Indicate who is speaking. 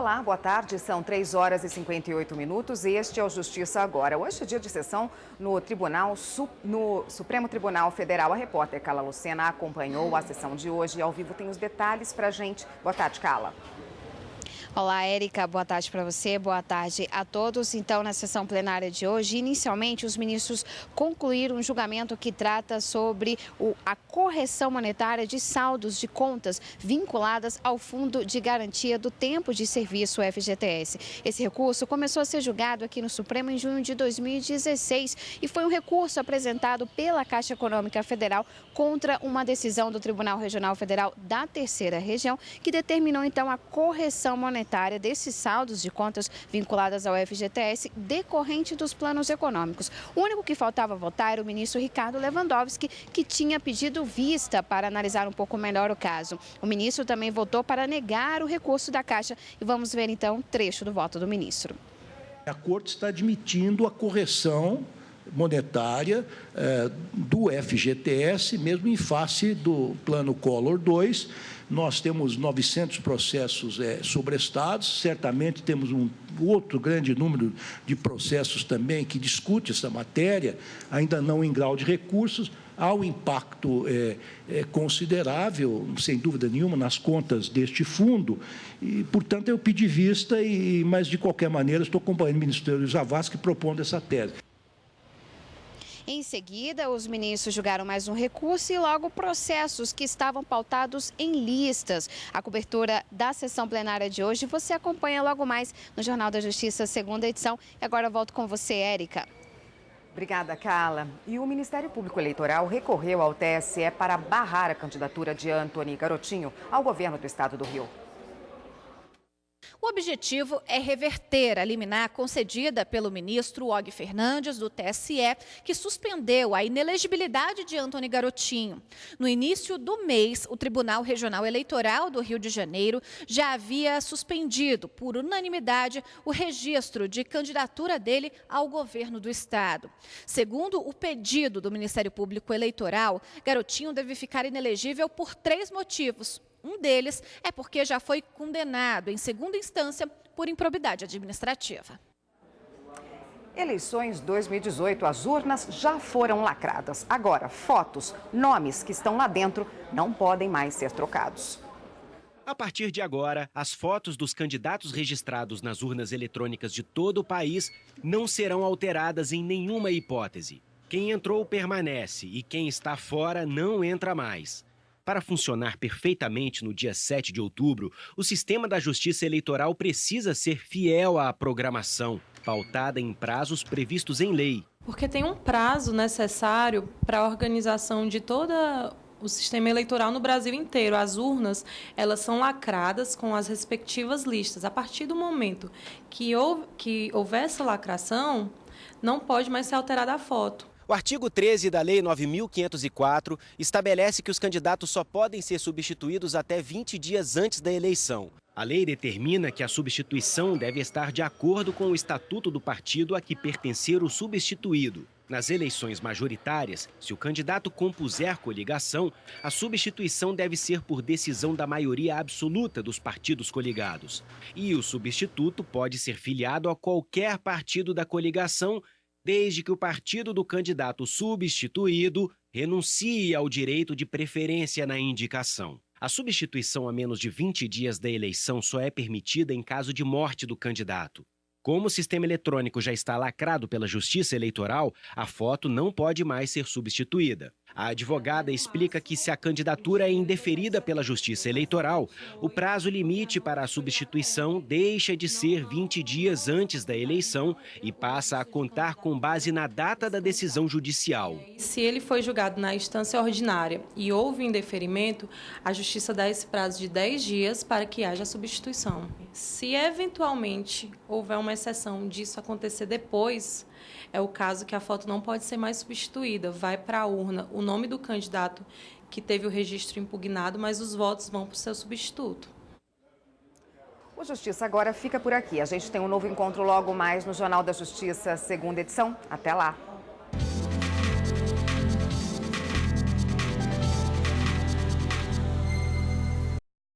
Speaker 1: Olá, boa tarde. São 3 horas e 58 minutos. Este é o Justiça Agora. Hoje é dia de sessão no Supremo Tribunal Federal. A repórter Carla Lucena acompanhou a sessão de hoje e ao vivo tem os detalhes pra gente. Boa tarde, Carla.
Speaker 2: Olá, Érica. Boa tarde para você, boa tarde a todos. Então, na sessão plenária de hoje, inicialmente, os ministros concluíram um julgamento que trata sobre a correção monetária de saldos de contas vinculadas ao Fundo de Garantia do Tempo de Serviço, FGTS. Esse recurso começou a ser julgado aqui no Supremo em junho de 2016 e foi um recurso apresentado pela Caixa Econômica Federal contra uma decisão do Tribunal Regional Federal da Terceira Região, que determinou, então, a correção monetária desses saldos de contas vinculadas ao FGTS decorrente dos planos econômicos. O único que faltava votar era o ministro Ricardo Lewandowski, que tinha pedido vista para analisar um pouco melhor o caso. O ministro também votou para negar o recurso da Caixa e vamos ver então um trecho do voto do ministro.
Speaker 3: A Corte está admitindo a correção monetária do FGTS, mesmo em face do Plano Collor II. Nós temos 900 processos sobrestados, certamente temos um outro grande número de processos também que discute essa matéria, ainda não em grau de recursos. Há um impacto considerável, sem dúvida nenhuma, nas contas deste fundo e, portanto, eu pedi vista, mas, de qualquer maneira, estou acompanhando o ministro Zavascki propondo essa tese.
Speaker 2: Em seguida, os ministros julgaram mais um recurso e logo processos que estavam pautados em listas. A cobertura da sessão plenária de hoje você acompanha logo mais no Jornal da Justiça, segunda edição. E agora eu volto com você, Érica.
Speaker 1: Obrigada, Carla. E o Ministério Público Eleitoral recorreu ao TSE para barrar a candidatura de Antony Garotinho ao governo do estado do Rio.
Speaker 4: O objetivo é reverter a liminar concedida pelo ministro Og Fernandes, do TSE, que suspendeu a inelegibilidade de Antony Garotinho. No início do mês, o Tribunal Regional Eleitoral do Rio de Janeiro já havia suspendido, por unanimidade, o registro de candidatura dele ao governo do estado. Segundo o pedido do Ministério Público Eleitoral, Garotinho deve ficar inelegível por 3 motivos. Um deles é porque já foi condenado em segunda instância por improbidade administrativa.
Speaker 1: Eleições 2018, as urnas já foram lacradas. Agora, fotos, nomes que estão lá dentro não podem mais ser trocados.
Speaker 5: A partir de agora, as fotos dos candidatos registrados nas urnas eletrônicas de todo o país não serão alteradas em nenhuma hipótese. Quem entrou permanece e quem está fora não entra mais. Para funcionar perfeitamente no dia 7 de outubro, o sistema da Justiça Eleitoral precisa ser fiel à programação, pautada em prazos previstos em lei.
Speaker 6: Porque tem um prazo necessário para a organização de todo o sistema eleitoral no Brasil inteiro. As urnas, elas são lacradas com as respectivas listas. A partir do momento que houver essa lacração, não pode mais ser alterada a foto.
Speaker 5: O artigo 13 da Lei 9.504 estabelece que os candidatos só podem ser substituídos até 20 dias antes da eleição. A lei determina que a substituição deve estar de acordo com o estatuto do partido a que pertencer o substituído. Nas eleições majoritárias, se o candidato compuser coligação, a substituição deve ser por decisão da maioria absoluta dos partidos coligados. E o substituto pode ser filiado a qualquer partido da coligação, desde que o partido do candidato substituído renuncie ao direito de preferência na indicação. A substituição a menos de 20 dias da eleição só é permitida em caso de morte do candidato. Como o sistema eletrônico já está lacrado pela Justiça Eleitoral, a foto não pode mais ser substituída. A advogada explica que, se a candidatura é indeferida pela Justiça Eleitoral, o prazo limite para a substituição deixa de ser 20 dias antes da eleição e passa a contar com base na data da decisão judicial.
Speaker 6: Se ele foi julgado na instância ordinária e houve indeferimento, a Justiça dá esse prazo de 10 dias para que haja substituição. Se eventualmente houver uma exceção disso acontecer depois, é o caso que a foto não pode ser mais substituída. Vai para a urna o nome do candidato que teve o registro impugnado, mas os votos vão para o seu substituto.
Speaker 1: O Justiça Agora fica por aqui. A gente tem um novo encontro logo mais no Jornal da Justiça, segunda edição. Até lá!